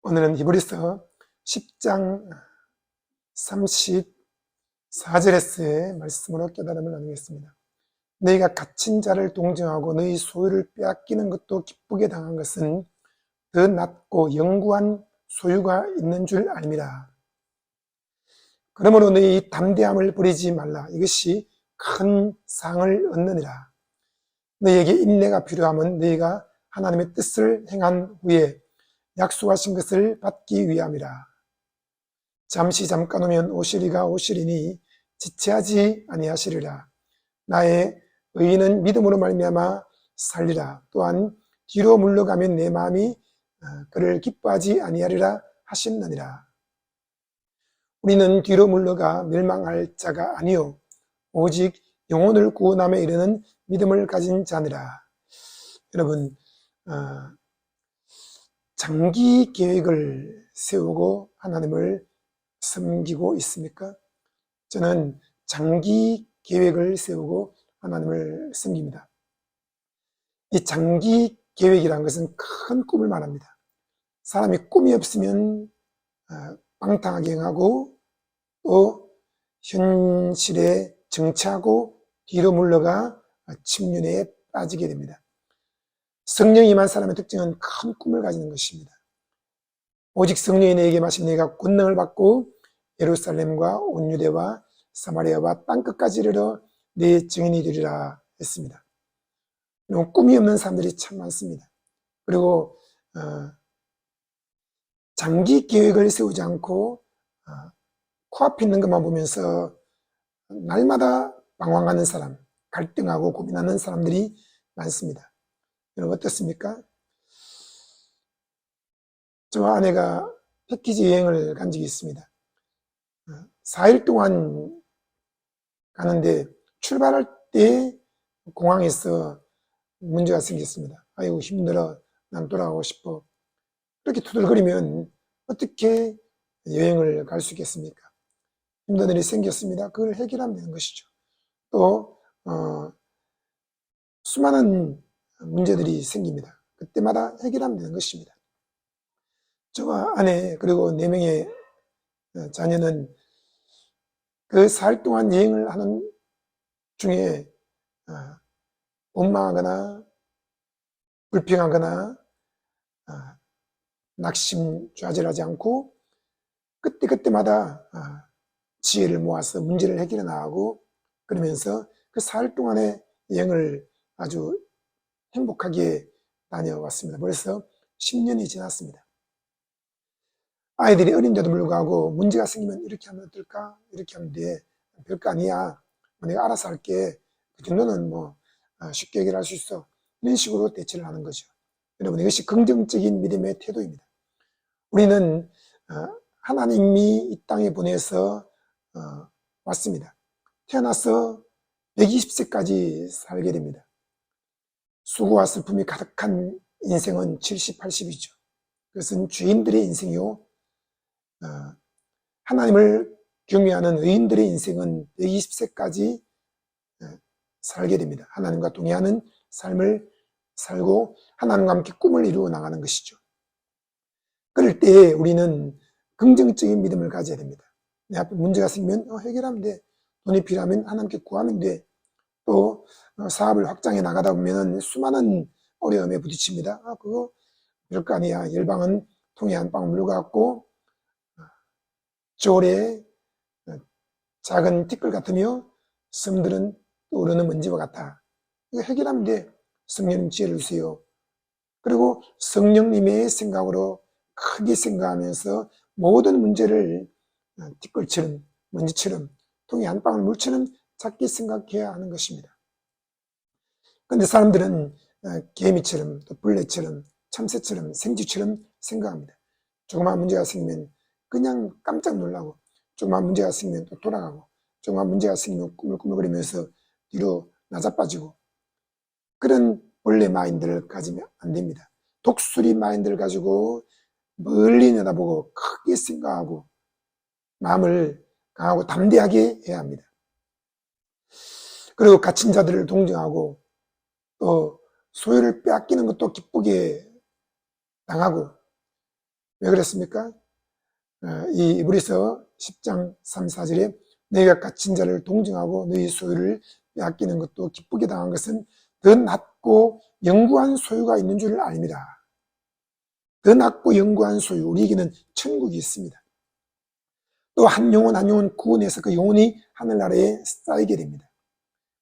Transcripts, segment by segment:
오늘은 히브리서 10장 34절에서의 말씀으로 깨달음을 나누겠습니다. 너희가 갇힌 자를 동정하고 너희 소유를 빼앗기는 것도 기쁘게 당한 것은 더 낫고 영구한 소유가 있는 줄 알미라. 그러므로 너희 담대함을 버리지 말라. 이것이 큰 상을 얻느니라. 너희에게 인내가 필요하면 너희가 하나님의 뜻을 행한 후에 약속하신 것을 받기 위함이라. 잠시 잠깐 오면 오시리가 오시리니 지체하지 아니하시리라. 나의 의인은 믿음으로 말미암아 살리라. 또한 뒤로 물러가면 내 마음이 그를 기뻐하지 아니하리라 하셨느니라. 우리는 뒤로 물러가 멸망할 자가 아니요 오직 영혼을 구원함에 이르는 믿음을 가진 자니라. 여러분, 장기 계획을 세우고 하나님을 섬기고 있습니까? 저는 장기 계획을 세우고 하나님을 섬깁니다. 이 장기 계획이라는 것은 큰 꿈을 말합니다. 사람이 꿈이 없으면 방탕하게 행하고 또 현실에 정치하고 뒤로 물러가 침륜에 빠지게 됩니다. 성령이 임한 사람의 특징은 큰 꿈을 가지는 것입니다. 오직 성령이 내게 마시면 내가 권능을 받고 예루살렘과 온 유대와 사마리아와 땅끝까지 이르러 내 증인이 되리라 했습니다. 꿈이 없는 사람들이 참 많습니다. 그리고 장기 계획을 세우지 않고 코앞에 있는 것만 보면서 날마다 방황하는 사람, 갈등하고 고민하는 사람들이 많습니다. 여러분 어떻습니까? 저와 아내가 패키지 여행을 간 적이 있습니다. 4일 동안 가는데 출발할 때 공항에서 문제가 생겼습니다. 아이고 힘들어, 난 돌아가고 싶어. 그렇게 투덜거리면 어떻게 여행을 갈 수 있겠습니까? 힘든 일이 생겼습니다. 그걸 해결하면 되는 것이죠. 또 수많은 문제들이 생깁니다. 그때마다 해결하면 되는 것입니다. 저와 아내 그리고 4명의 자녀는 그 4일 동안 여행을 하는 중에 원망하거나 불평하거나 낙심좌절하지 않고 그때마다 지혜를 모아서 문제를 해결해 나가고 그러면서 그 4일 동안의 여행을 아주 행복하게 다녀왔습니다. 벌써 10년이 지났습니다. 아이들이 어린데도 불구하고 문제가 생기면 이렇게 하면 어떨까? 이렇게 하면 돼. 별거 아니야. 내가 알아서 할게. 그 정도는 쉽게 해결할 수 있어. 이런 식으로 대처를 하는 거죠. 여러분, 이것이 긍정적인 믿음의 태도입니다. 우리는 하나님이 이 땅에 보내서 왔습니다. 태어나서 120세까지 살게 됩니다. 수고와 슬픔이 가득한 인생은 70, 80이죠. 그것은 죄인들의 인생이요. 하나님을 경외하는 의인들의 인생은 120세까지 살게 됩니다. 하나님과 동의하는 삶을 살고 하나님과 함께 꿈을 이루어 나가는 것이죠. 그럴 때 우리는 긍정적인 믿음을 가져야 됩니다. 내 앞에 문제가 생기면 해결하면 돼. 돈이 필요하면 하나님께 구하면 돼. 또 사업을 확장해 나가다 보면 수많은 어려움에 부딪힙니다. 그거 별거 아니야. 열방은 통에 한 방울 물어갖고 저울에 작은 티끌 같으며 섬들은 떠오르는 먼지와 같아. 이거 해결하면 돼. 성령님 지혜를 주세요. 그리고 성령님의 생각으로 크게 생각하면서 모든 문제를 티끌처럼 먼지처럼 통에 한 방울 물처럼 작게 생각해야 하는 것입니다. 그런데 사람들은 개미처럼 또 벌레처럼 참새처럼 생쥐처럼 생각합니다. 조그마한 문제가 생기면 그냥 깜짝 놀라고 조그마한 문제가 생기면 또 돌아가고 조그마한 문제가 생기면 꾸물꾸물거리면서 뒤로 낮아빠지고 그런 원래 마인드를 가지면 안 됩니다. 독수리 마인드를 가지고 멀리 내다보고 크게 생각하고 마음을 강하고 담대하게 해야 합니다. 그리고 갇힌 자들을 동정하고 또 소유를 빼앗기는 것도 기쁘게 당하고 왜 그랬습니까? 이 이브리서 10장 3, 4절에 너희가 갇힌 자를 동정하고 너희 소유를 빼앗기는 것도 기쁘게 당한 것은 더 낫고 영구한 소유가 있는 줄 아닙니다. 더 낫고 영구한 소유, 우리에게는 천국이 있습니다. 또 한 영혼 구원해서 그 영혼이 하늘나라에 쌓이게 됩니다.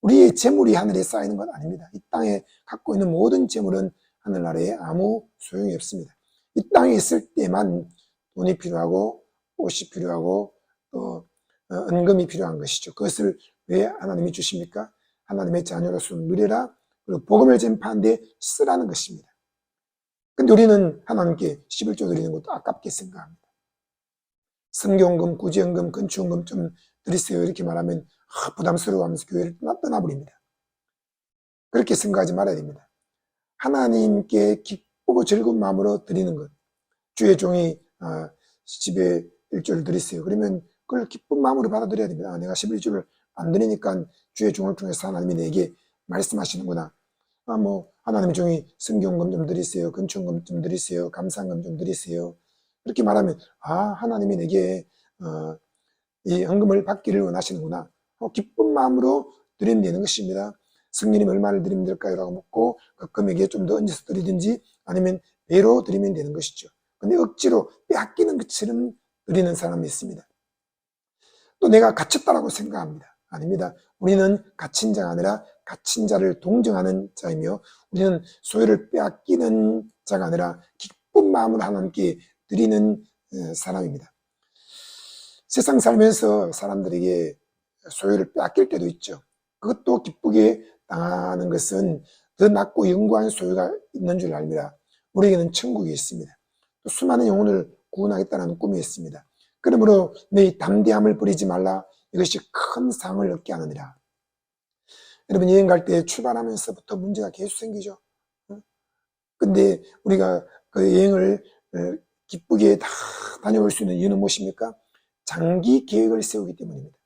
우리의 재물이 하늘에 쌓이는 것 아닙니다. 이 땅에 갖고 있는 모든 재물은 하늘나라에 아무 소용이 없습니다. 이 땅에 있을 때만 돈이 필요하고 옷이 필요하고 또 은금이 필요한 것이죠. 그것을 왜 하나님이 주십니까? 하나님의 자녀로서 누려라, 그리고 복음을 전파하는 데 쓰라는 것입니다. 근데 우리는 하나님께 11조 드리는 것도 아깝게 생각합니다. 성경금, 구제연금, 건축연금 좀 드리세요 이렇게 말하면 부담스러워하면서 교회를 떠나버립니다. 그렇게 생각하지 말아야 됩니다. 하나님께 기쁘고 즐거운 마음으로 드리는 것. 주의 종이 집에 1조를 드리세요. 그러면 그걸 기쁜 마음으로 받아들여야 됩니다. 내가 11조를 안 드리니까 주의 종을 통해서 하나님이 내게 말씀하시는구나. 하나님의 종이 성경금 좀 드리세요. 건축금 좀 드리세요. 감상금 좀 드리세요. 그렇게 말하면 하나님이 내게 이 헌금을 받기를 원하시는구나. 기쁜 마음으로 드리면 되는 것입니다. 성령님 얼마를 드리면 될까요? 라고 묻고 그 금액에 좀 더 얹어서 드리든지 아니면 배로 드리면 되는 것이죠. 근데 억지로 빼앗기는 것처럼 드리는 사람이 있습니다. 또 내가 갇혔다라고 생각합니다. 아닙니다. 우리는 갇힌 자가 아니라 갇힌 자를 동정하는 자이며 우리는 소유를 빼앗기는 자가 아니라 기쁜 마음으로 하나님께 드리는 사람입니다. 세상 살면서 사람들에게 소유를 빼앗길 때도 있죠. 그것도 기쁘게 당하는 것은 더 낫고 영구한 소유가 있는 줄 압니다. 우리에게는 천국이 있습니다. 또 수많은 영혼을 구원하겠다는 꿈이 있습니다. 그러므로 너희 담대함을 버리지 말라. 이것이 큰 상을 얻게 하느니라. 여러분 여행 갈 때 출발하면서부터 문제가 계속 생기죠. 근데 우리가 그 여행을 기쁘게 다 다녀올 수 있는 이유는 무엇입니까? 장기 계획을 세우기 때문입니다.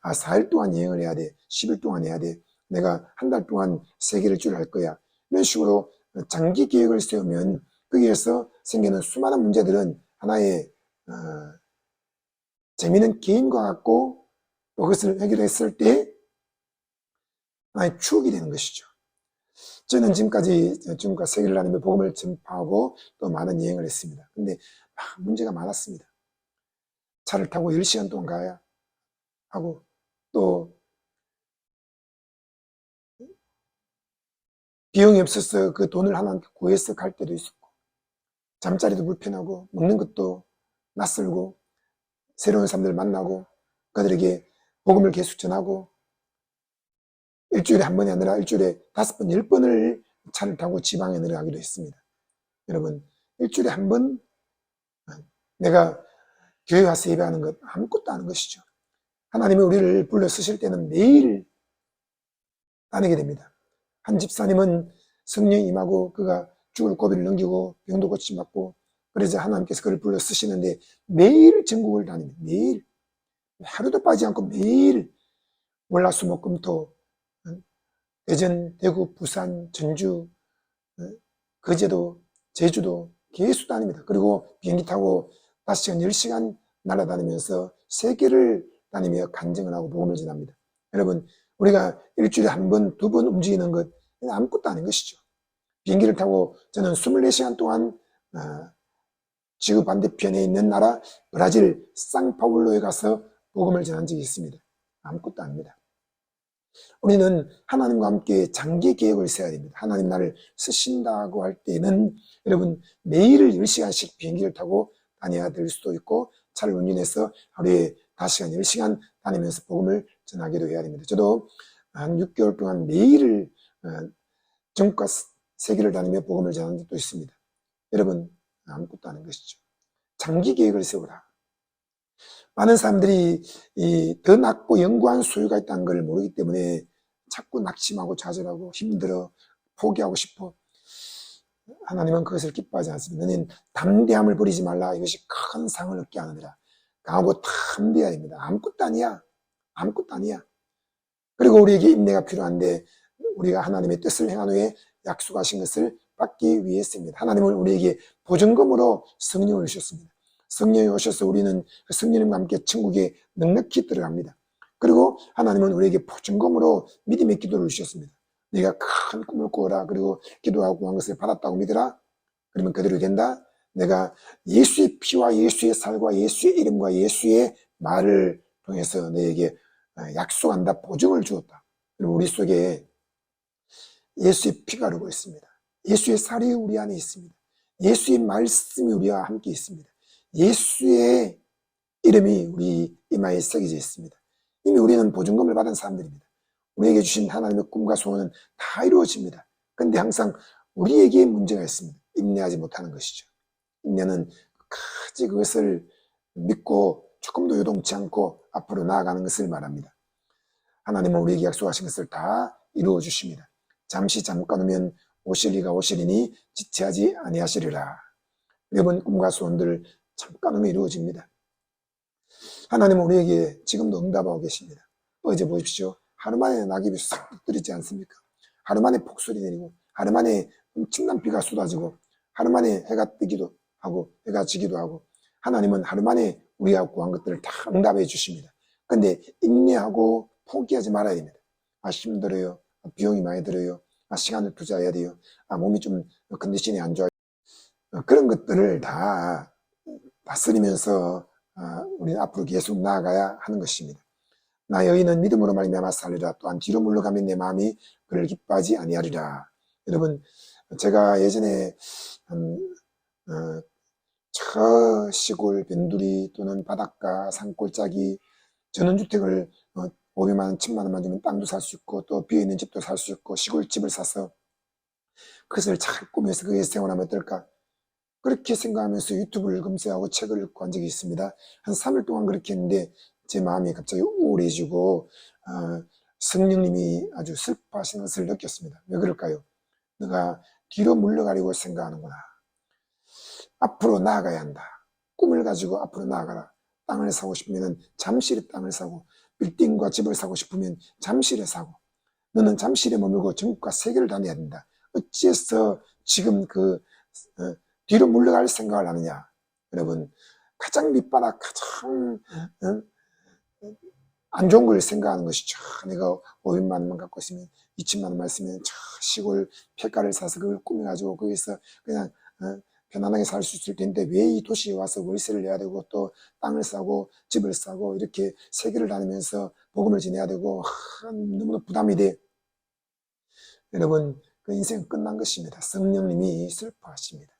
4일 동안 여행을 해야 돼. 10일 동안 해야 돼. 내가 한 달 동안 세계를 줄 거야. 이런 식으로 장기 계획을 세우면 거기에서 생기는 수많은 문제들은 하나의 재미있는 게임과 같고 그것을 해결했을 때 하나의 추억이 되는 것이죠. 저는 지금까지 세계를 다니며 복음을 전파하고 또 많은 여행을 했습니다. 근데 문제가 많았습니다. 차를 타고 10시간 동안 가야 하고 또 비용이 없어서 그 돈을 하나 구해서 갈 때도 있었고 잠자리도 불편하고 먹는 것도 낯설고 새로운 사람들 만나고 그들에게 복음을 계속 전하고 일주일에 한 번이 아니라 일주일에 5번, 10번을 차를 타고 지방에 내려가기도 했습니다. 여러분 일주일에 한 번 내가 교회 와서 예배하는 것 아무것도 아닌 것이죠. 하나님이 우리를 불러 쓰실 때는 매일 다니게 됩니다. 한 집사님은 성령이 임하고 그가 죽을 고비를 넘기고 병도 고침받고 그래서 하나님께서 그를 불러 쓰시는데 매일 전국을 다닙니다. 매일 하루도 빠지지 않고 매일 월화수목금토 대전, 대구, 부산, 전주, 거제도, 제주도 계속 다닙니다. 그리고 비행기 타고 5시간, 10시간 날아다니면서 세계를 다니며 간증을 하고 복음을 전합니다. 여러분 우리가 일주일에 한 번, 2번 움직이는 것 아무것도 아닌 것이죠. 비행기를 타고 저는 24시간 동안 지구 반대편에 있는 나라 브라질 상파울로에 가서 복음을 전한 적이 있습니다. 아무것도 아닙니다. 우리는 하나님과 함께 장기 계획을 세워야 됩니다. 하나님 나를 쓰신다고 할 때는 여러분 매일 10시간씩 비행기를 타고 다녀야 될 수도 있고 차를 운전해서 하루에 5시간, 10시간 다니면서 복음을 전하기도 해야 됩니다. 저도 한 6개월 동안 매일 전국과 세계를 다니며 복음을 전한 적도 있습니다. 여러분 아무것도 아닌 것이죠. 장기 계획을 세우라. 많은 사람들이 더 낫고 영구한 소유가 있다는 걸 모르기 때문에 자꾸 낙심하고 좌절하고 힘들어 포기하고 싶어. 하나님은 그것을 기뻐하지 않습니다. 너는 담대함을 버리지 말라. 이것이 큰 상을 얻게 하느니라. 강하고 담대해야 됩니다. 아무것도 아니야. 아무것도 아니야. 그리고 우리에게 인내가 필요한데 우리가 하나님의 뜻을 행한 후에 약속하신 것을 받기 위해서입니다. 하나님은 우리에게 보증금으로 성령을 주셨습니다. 성령이 오셔서 우리는 성령님과 함께 천국에 넉넉히 들어갑니다. 그리고 하나님은 우리에게 보증금으로 믿음의 기도를 주셨습니다. 네가 큰 꿈을 꾸어라. 그리고 기도하고 구한 것을 받았다고 믿어라. 그러면 그대로 된다. 내가 예수의 피와 예수의 살과 예수의 이름과 예수의 말을 통해서 너에게 약속한다. 보증을 주었다. 그럼 우리 속에 예수의 피가 흐르고 있습니다. 예수의 살이 우리 안에 있습니다. 예수의 말씀이 우리와 함께 있습니다. 예수의 이름이 우리 이마에 새겨져 있습니다. 이미 우리는 보증금을 받은 사람들입니다. 우리에게 주신 하나님의 꿈과 소원은 다 이루어집니다. 그런데 항상 우리에게 문제가 있습니다. 인내하지 못하는 것이죠. 인내는 끝까지 그것을 믿고 조금도 요동치 않고 앞으로 나아가는 것을 말합니다. 하나님은 우리에게 약속하신 것을 다 이루어 주십니다. 잠시 잠깐 오면 오실 이가 오시리니 지체하지 아니하시리라. 여러분, 꿈과 소원들 잠깐 오면 이루어집니다. 하나님은 우리에게 지금도 응답하고 계십니다. 어제 보십시오. 하루 만에 낙엽이 싹 떨어지지 않습니까? 하루 만에 폭설이 내리고, 하루 만에 엄청난 비가 쏟아지고, 하루 만에 해가 뜨기도 하고, 해가 지기도 하고, 하나님은 하루 만에 우리가 구한 것들을 다 응답해 주십니다. 그런데 인내하고 포기하지 말아야 됩니다. 힘들어요. 비용이 많이 들어요. 시간을 투자해야 돼요. 몸이 좀 컨디션이 안 좋아요. 그런 것들을 다 다스리면서 우리는 앞으로 계속 나아가야 하는 것입니다. 나의 의인은 믿음으로 말미암아 살리라. 또한 뒤로 물러가면 내 마음이 그를 기뻐하지 아니하리라. 여러분, 제가 예전에 저 시골 변두리 또는 바닷가 산골짜기 전원주택을 500만 원, 1000만 원만 주면 땅도 살 수 있고 또 비어있는 집도 살 수 있고 시골집을 사서 그것을 잘 꾸며서 거기서 생활하면 어떨까? 그렇게 생각하면서 유튜브를 검색하고 책을 읽고 한 적이 있습니다. 한 3일 동안 그렇게 했는데 제 마음이 갑자기 우울해지고 성령님이 아주 슬퍼하시는 것을 느꼈습니다. 왜 그럴까요? 내가 뒤로 물러가려고 생각하는구나. 앞으로 나아가야 한다. 꿈을 가지고 앞으로 나아가라. 땅을 사고 싶으면 잠실에 땅을 사고 빌딩과 집을 사고 싶으면 잠실에 사고 너는 잠실에 머물고 전국과 세계를 다녀야 된다. 어찌해서 지금 뒤로 물러갈 생각을 하느냐. 여러분, 가장 밑바닥 가장 안 좋은 걸 생각하는 것이죠. 내가 500만 원만 갖고 있으면 2천만 원만 있으면 저 시골 폐가를 사서 그걸 꾸며가지고 거기서 그냥 편안하게 살 수 있을 텐데 왜 이 도시에 와서 월세를 내야 되고 또 땅을 사고 집을 사고 이렇게 세계를 다니면서 복음을 지내야 되고 너무나 부담이 돼. 여러분, 그 인생은 끝난 것입니다. 성령님이 슬퍼하십니다.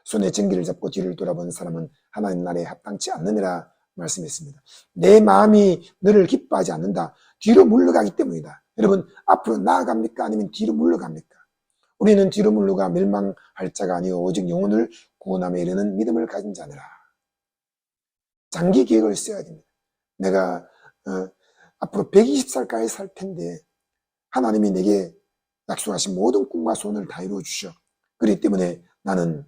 손에 전기를 잡고 뒤를 돌아본 사람은 하나님 나라에 합당치 않느니라 말씀했습니다. 내 마음이 너를 기뻐하지 않는다. 뒤로 물러가기 때문이다. 여러분, 앞으로 나아갑니까? 아니면 뒤로 물러갑니까? 우리는 뒤로 물러가 멸망할 자가 아니요 오직 영혼을 구원함에 이르는 믿음을 가진 자니라. 장기 계획을 써야 됩니다. 내가 앞으로 120살까지 살 텐데 하나님이 내게 약속하신 모든 꿈과 소원을 다 이루어 주셔. 그렇기 때문에 나는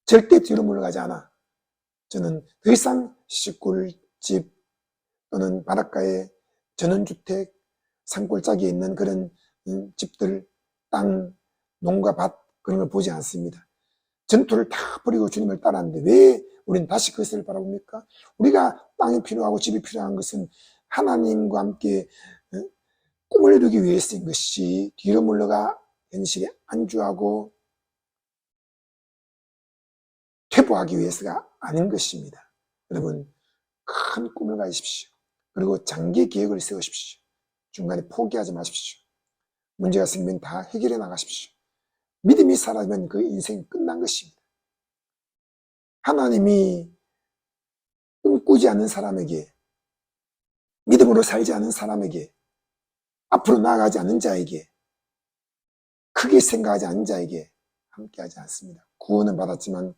절대 뒤로 물러가지 않아. 저는 더 이상 시골집 또는 바닷가에 전원주택, 산골짜기에 있는 그런 집들, 땅, 농가, 밭 그런 걸 보지 않습니다. 전투를 다 버리고 주님을 따랐는데 왜 우리는 다시 그것을 바라봅니까? 우리가 땅이 필요하고 집이 필요한 것은 하나님과 함께 꿈을 이루기 위해서인 것이 뒤로 물러가 현실에 안주하고 퇴보하기 위해서가 아닌 것입니다. 여러분, 큰 꿈을 가지십시오. 그리고 장기 계획을 세우십시오. 중간에 포기하지 마십시오. 문제가 생기면 다 해결해 나가십시오. 믿음이 사라지면 그 인생이 끝난 것입니다. 하나님이 꿈꾸지 않는 사람에게, 믿음으로 살지 않은 사람에게, 앞으로 나아가지 않는 자에게, 크게 생각하지 않는 자에게 함께하지 않습니다. 구원은 받았지만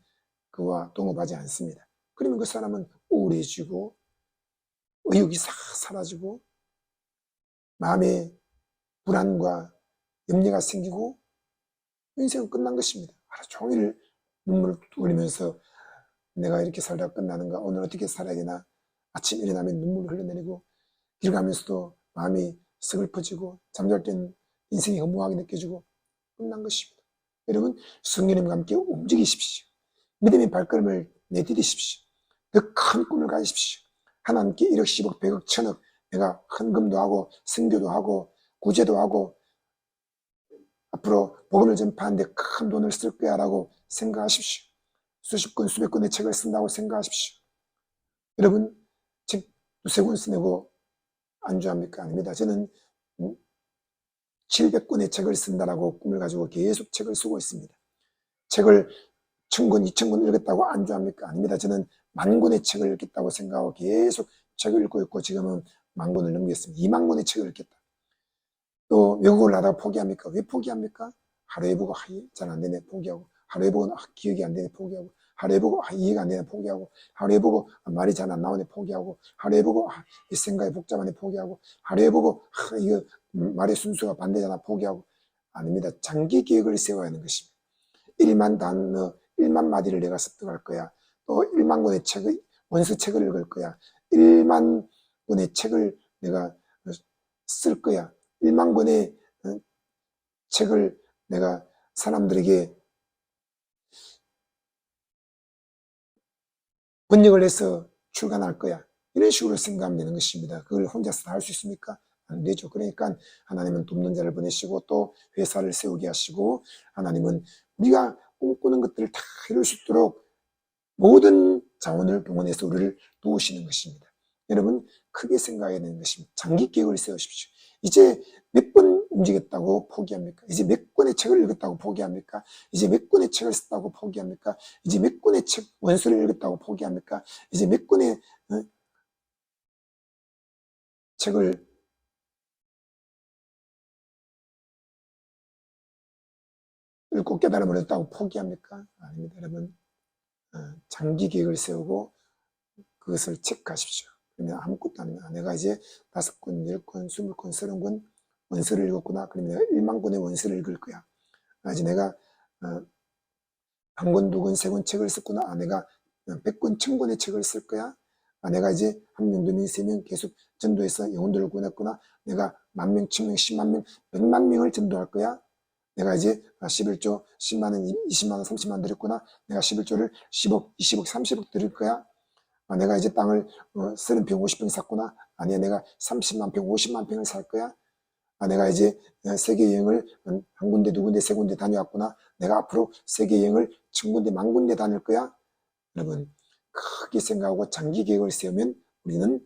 그와 동업하지 않습니다. 그러면 그 사람은 우울해지고 의욕이 싹 사라지고 마음에 불안과 염려가 생기고 인생은 끝난 것입니다. 하루 종일 눈물을 흘리면서 내가 이렇게 살다가 끝나는가? 오늘 어떻게 살아야 되나? 아침 일어나면 눈물을 흘러내리고 길 가면서도 마음이 서글퍼지고 잠잘 땐 인생이 허무하게 느껴지고 끝난 것입니다. 여러분, 성령님과 함께 움직이십시오. 믿음의 발걸음을 내디디십시오. 더 큰 꿈을 가지십시오. 하나님께 1억, 10억, 100억, 1000억, 내가 헌금도 하고 선교도 하고 구제도 하고 앞으로 복음을 전파하는데 큰 돈을 쓸 거야 라고 생각하십시오. 수십 권, 수백 권의 책을 쓴다고 생각하십시오. 여러분, 책 두세 권 쓰내고 안주합니까? 아닙니다. 저는 700권의 책을 쓴다라고 꿈을 가지고 계속 책을 쓰고 있습니다. 책을 1000권, 2000권 읽었다고 안주합니까? 아닙니다. 저는 10,000권의 책을 읽겠다고 생각하고 계속 책을 읽고 있고 지금은 10,000권을 넘겼습니다. 20,000권의 책을 읽겠다. 또 외국어를 하다가 포기합니까? 왜 포기합니까? 하루에 보고 잘 안 되네 포기하고, 하루에 보고 기억이 안 되네 포기하고, 하루에 보고 이해가 안 되네 포기하고, 하루에 보고 말이 잘 안 나오네 포기하고, 하루에 보고 이 생각이 복잡하네 포기하고, 하루에 보고 이거 말의 순서가 반대잖아 포기하고. 아닙니다. 장기 계획을 세워야 하는 것입니다. 1만 단어, 1만 마디를 내가 습득할 거야. 또 1만 권의 책을, 원서 책을 읽을 거야. 1만 권의 책을 내가 쓸 거야. 1만 권의 책을 내가 사람들에게 번역을 해서 출간할 거야. 이런 식으로 생각하면 되는 것입니다. 그걸 혼자서 다 할 수 있습니까? 안 되죠. 그러니까 하나님은 돕는 자를 보내시고 또 회사를 세우게 하시고, 하나님은 우리가 꿈꾸는 것들을 다 이룰 수 있도록 모든 자원을 동원해서 우리를 도우시는 것입니다. 여러분, 크게 생각해야 되는 것입니다. 장기 계획을 세우십시오. 이제 몇 번 움직였다고 포기합니까? 이제 몇 권의 책을 읽었다고 포기합니까? 이제 몇 권의 책을 썼다고 포기합니까? 이제 몇 권의 책 원서를 읽었다고 포기합니까? 이제 몇 권의 책을 읽고 깨달음을 얻었다고 포기합니까? 아닙니다. 여러분, 장기 계획을 세우고 그것을 체크하십시오. 그러면 아무것도 아닙니다. 내가 이제 5권, 10권, 20권, 30권 원서를 읽었구나. 그러면 내가 1만 권의 원서를 읽을 거야. 이제 내가 한 권, 두 권, 세 권 책을 썼구나. 내가 100권, 1000권의 책을 쓸 거야. 내가 이제 한 명, 두 명, 세 명 계속 전도해서 영혼들을 구원했구나. 내가 10,000명, 10,000명, 10만 명, 100만 명을 전도할 거야. 내가 이제 11조, 10만 원, 20만 원, 30만 원 드렸구나. 내가 11조를 10억, 20억, 30억 드릴 거야. 내가 이제 땅을 30평, 50평 샀구나. 아니야, 내가 30만 평, 50만 평을 살 거야. 내가 이제 세계 여행을 한 군데, 두 군데, 세 군데 다녀왔구나. 내가 앞으로 세계 여행을 1000군데, 10,000군데 다닐 거야. 여러분, 크게 생각하고 장기 계획을 세우면 우리는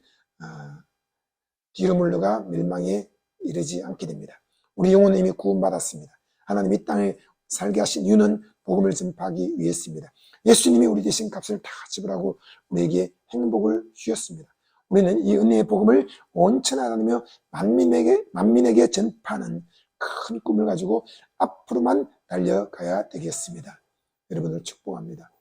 뒤로 물러가 멸망에 이르지 않게 됩니다. 우리 영혼은 이미 구원받았습니다. 하나님이 이 땅에 살게 하신 이유는 복음을 전파하기 위해서입니다. 예수님이 우리 대신 값을 다 지불하고 우리에게 행복을 주셨습니다. 우리는 이 은혜의 복음을 온 천하 다니며 만민에게 전파하는 큰 꿈을 가지고 앞으로만 달려가야 되겠습니다. 여러분을 축복합니다.